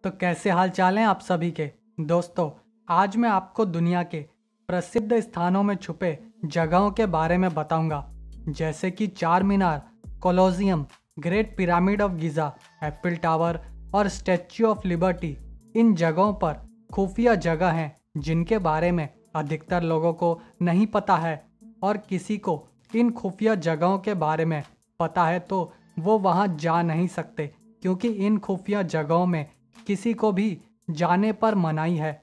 तो कैसे हाल चाल हैं आप सभी के दोस्तों। आज मैं आपको दुनिया के प्रसिद्ध स्थानों में छुपे जगहों के बारे में बताऊंगा, जैसे कि Char Minar, Colosseum, great pyramid of Giza, Eiffel tower और स्टैच्यू ऑफ लिबर्टी। इन जगहों पर खुफिया जगह हैं जिनके बारे में अधिकतर लोगों को नहीं पता है, और किसी को इन खुफिया जगहों के बारे में पता है तो वो वहाँ जा नहीं सकते, क्योंकि इन खुफिया जगहों में किसी को भी जाने पर मनाही है।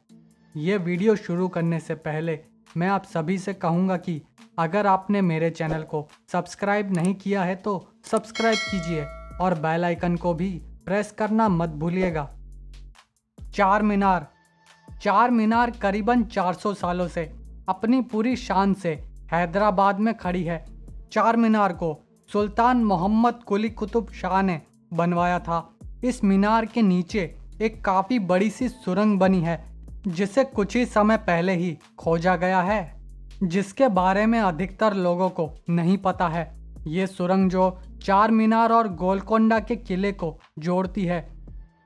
ये वीडियो शुरू करने से पहले मैं आप सभी से कहूँगा कि अगर आपने मेरे चैनल को सब्सक्राइब नहीं किया है तो सब्सक्राइब कीजिए और बेल आइकन को भी प्रेस करना मत भूलिएगा। चार मीनार करीबन 400 सालों से अपनी पूरी शान से हैदराबाद में खड़ी है। चार मीनार को सुल्तान मोहम्मद कुली कुतुब शाह ने बनवाया था। इस मीनार के नीचे एक काफ़ी बड़ी सी सुरंग बनी है, जिसे कुछ ही समय पहले ही खोजा गया है, जिसके बारे में अधिकतर लोगों को नहीं पता है। ये सुरंग जो चार मीनार और गोलकोंडा के किले को जोड़ती है।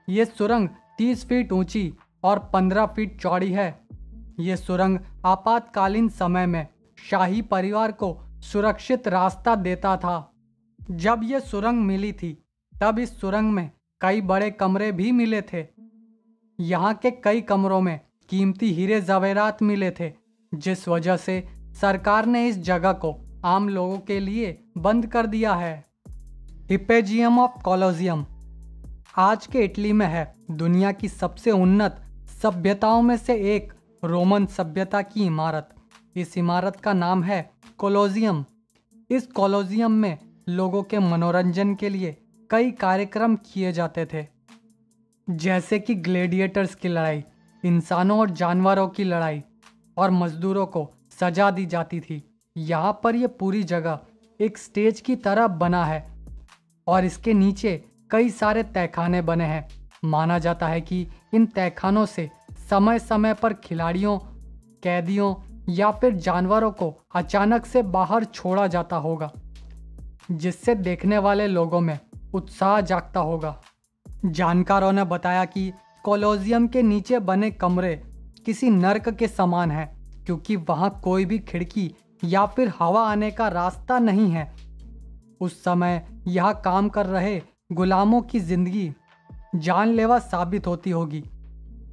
ये सुरंग 30 फीट ऊंची और 15 फीट चौड़ी है। ये सुरंग आपातकालीन समय में शाही परिवार को सुरक्षित रास्ता देता था। जब ये सुरंग मिली थी तब इस सुरंग में कई बड़े कमरे भी मिले थे। यहाँ के कई कमरों में कीमती हीरे जवेरात मिले थे, जिस वजह से सरकार ने इस जगह को आम लोगों के लिए बंद कर दिया है। हिपेजियम ऑफ कोलोसियम आज के इटली में है। दुनिया की सबसे उन्नत सभ्यताओं में से एक रोमन सभ्यता की इमारत। इस इमारत का नाम है कोलोसियम। इस कोलोसियम में लोगों के मनोरंजन के लिए कई कार्यक्रम किए जाते थे, जैसे कि ग्लैडिएटर्स की लड़ाई, इंसानों और जानवरों की लड़ाई, और मजदूरों को सजा दी जाती थी। यहाँ पर यह पूरी जगह एक स्टेज की तरह बना है और इसके नीचे कई सारे तहखाने बने हैं। माना जाता है कि इन तहखानों से समय समय पर खिलाड़ियों, कैदियों या फिर जानवरों को अचानक से बाहर छोड़ा जाता होगा, जिससे देखने वाले लोगों में उत्साह जागता होगा। जानकारों ने बताया कि कोलोसियम के नीचे बने कमरे किसी नर्क के समान हैं, क्योंकि वहाँ कोई भी खिड़की या फिर हवा आने का रास्ता नहीं है। उस समय यहाँ काम कर रहे गुलामों की जिंदगी जानलेवा साबित होती होगी।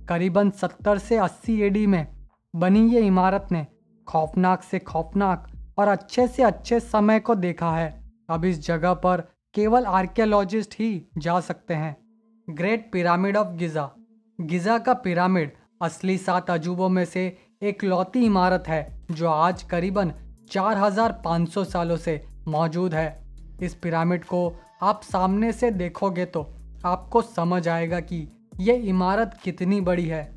करीबन 70 से 80 एडी में बनी ये इमारत ने खौफनाक से खौफनाक और अच्छे से अच्छे समय को देखा है। अब इस जगह पर केवल आर्कियोलॉजिस्ट ही जा सकते हैं। Great pyramid of Giza. Giza का पिरामिड असली 7 अजूबों में से एक लौती इमारत है जो आज करीबन 4500 सालों से मौजूद है। इस पिरामिड को आप सामने से देखोगे तो आपको समझ आएगा कि ये इमारत कितनी बड़ी है।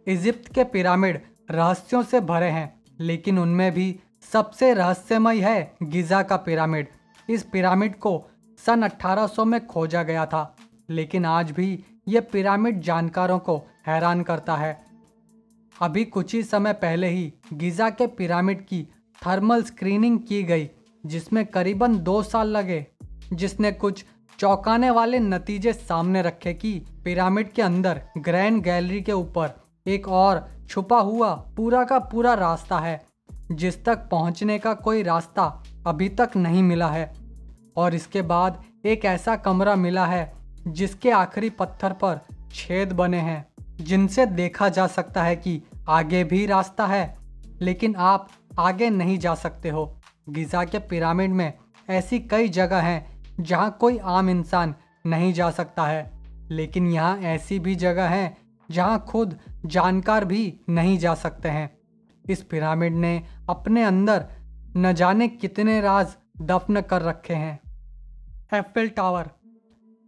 इजिप्ट के पिरामिड रहस्यों से भरे हैं, लेकिन उनमें भी सबसे रहस्यमय है गिज़ा का पिरामिड। इस पिरामिड को सन 1800 में खोजा गया था, लेकिन आज भी ये पिरामिड जानकारों को हैरान करता है। अभी कुछ ही समय पहले ही गिज़ा के पिरामिड की थर्मल स्क्रीनिंग की गई, जिसमें करीबन 2 साल लगे, जिसने कुछ चौंकाने वाले नतीजे सामने रखे कि पिरामिड के अंदर ग्रैंड गैलरी के ऊपर एक और छुपा हुआ पूरा का पूरा रास्ता है, जिस तक पहुंचने का कोई रास्ता अभी तक नहीं मिला है। और इसके बाद एक ऐसा कमरा मिला है जिसके आखिरी पत्थर पर छेद बने हैं, जिनसे देखा जा सकता है कि आगे भी रास्ता है, लेकिन आप आगे नहीं जा सकते हो। गिज़ा के पिरामिड में ऐसी कई जगह हैं जहां कोई आम इंसान नहीं जा सकता है, लेकिन यहाँ ऐसी भी जगह हैं जहां खुद जानकार भी नहीं जा सकते हैं। इस पिरामिड ने अपने अंदर न जाने कितने राज दफन कर रखे हैं।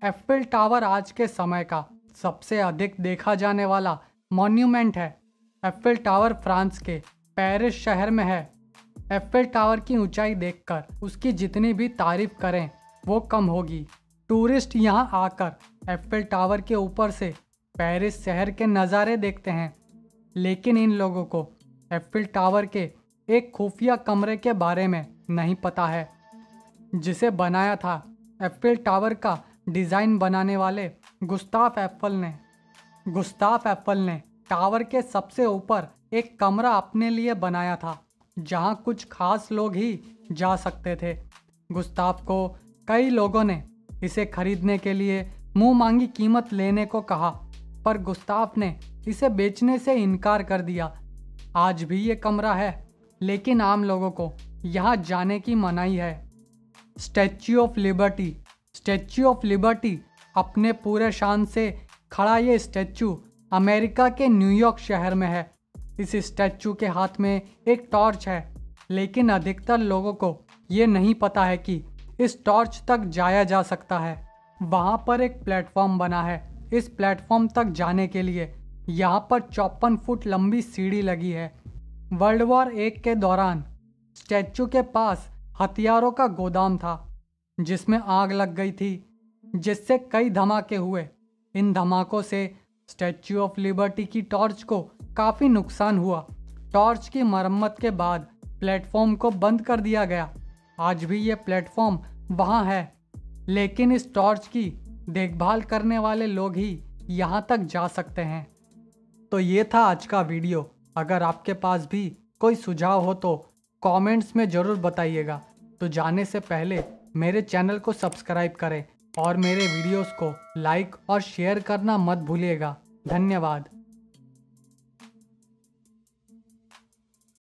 एफिल टावर आज के समय का सबसे अधिक देखा जाने वाला मॉन्यूमेंट है। एफिल टावर फ्रांस के पेरिस शहर में है। एफिल टावर की ऊंचाई देखकर उसकी जितनी भी तारीफ करें वो कम होगी। टूरिस्ट यहाँ आकर एफिल टावर के ऊपर से पेरिस शहर के नज़ारे देखते हैं, लेकिन इन लोगों को एफिल टावर के एक खुफिया कमरे के बारे में नहीं पता है, जिसे बनाया था एफिल टावर का डिज़ाइन बनाने वाले गुस्ताफ एप्पल ने। गुस्ताफ एप्पल ने टावर के सबसे ऊपर एक कमरा अपने लिए बनाया था जहां कुछ खास लोग ही जा सकते थे। गुस्ताफ को कई लोगों ने इसे खरीदने के लिए मुंह मांगी कीमत लेने को कहा, पर गुस्ताफ ने इसे बेचने से इनकार कर दिया। आज भी ये कमरा है, लेकिन आम लोगों को यहाँ जाने की मनाही है। Statue of liberty. Statue of liberty अपने पूरे शान से खड़ा ये स्टैच्यू अमेरिका के न्यूयॉर्क शहर में है। इस स्टैच्यू के हाथ में एक टॉर्च है, लेकिन अधिकतर लोगों को ये नहीं पता है कि इस टॉर्च तक जाया जा सकता है। वहाँ पर एक प्लेटफॉर्म बना है। इस प्लेटफॉर्म तक जाने के लिए यहाँ पर 54 फुट लंबी सीढ़ी लगी है। वर्ल्ड वॉर 1 के दौरान स्टैच्यू के पास हथियारों का गोदाम था जिसमें आग लग गई थी, जिससे कई धमाके हुए। इन धमाकों से स्टैच्यू ऑफ लिबर्टी की टॉर्च को काफ़ी नुकसान हुआ। टॉर्च की मरम्मत के बाद प्लेटफॉर्म को बंद कर दिया गया। आज भी ये प्लेटफॉर्म वहाँ है, लेकिन इस टॉर्च की देखभाल करने वाले लोग ही यहाँ तक जा सकते हैं। तो ये था आज का वीडियो। अगर आपके पास भी कोई सुझाव हो तो कमेंट्स में ज़रूर बताइएगा। तो जाने से पहले मेरे चैनल को सब्सक्राइब करें और मेरे वीडियोस को लाइक और शेयर करना मत भूलिएगा। धन्यवाद।